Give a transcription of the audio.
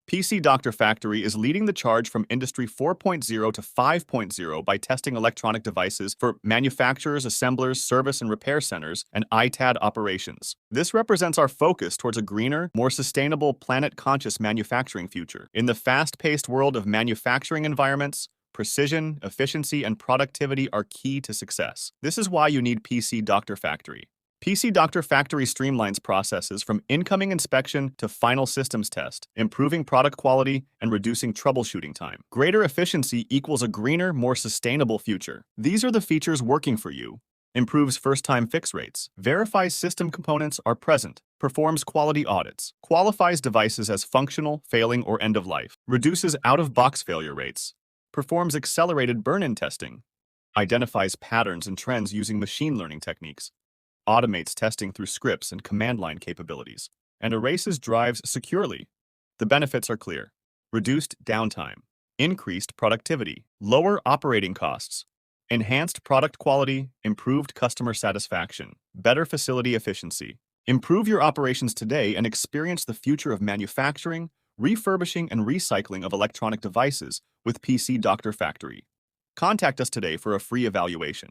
PC Doctor Factory is leading the charge from Industry 4.0 to 5.0 by testing electronic devices for manufacturers, assemblers, service and repair centers, and ITAD operations. This represents our focus towards a greener, more sustainable, planet-conscious manufacturing future. In the fast-paced world of manufacturing environments, precision, efficiency, and productivity are key to success. This is why you need PC Doctor Factory. PC Doctor Factory streamlines processes from incoming inspection to final systems test, improving product quality and reducing troubleshooting time. Greater efficiency equals a greener, more sustainable future. These are the features working for you. Improves first-time fix rates, verifies system components are present, performs quality audits, qualifies devices as functional, failing, or end-of-life, reduces out-of-box failure rates, performs accelerated burn-in testing, identifies patterns and trends using machine learning techniques, automates testing through scripts and command line capabilities, and erases drives securely. The benefits are clear. Reduced downtime, increased productivity, lower operating costs, enhanced product quality, improved customer satisfaction, better facility efficiency. Improve your operations today and experience the future of manufacturing, refurbishing, and recycling of electronic devices with PC Doctor Factory. Contact us today for a free evaluation.